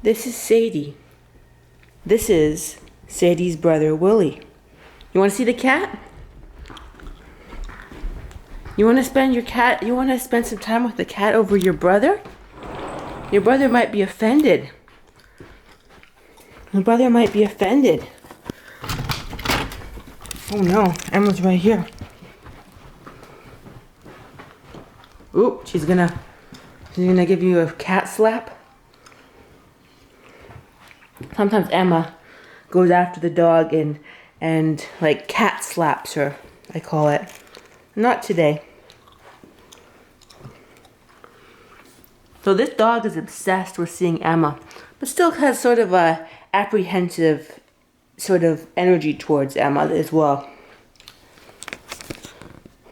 This is Sadie. This is Sadie's brother, Willie. You want to see the cat? You want to spend some time with the cat over your brother? Your brother might be offended. Your brother might be offended. Oh no, Emma's right here. Oop, she's gonna give you a cat slap. Sometimes Emma goes after the dog and like cat slaps her, I call it. Not today. So this dog is obsessed with seeing Emma, but still has sort of a apprehensive sort of energy towards Emma as well.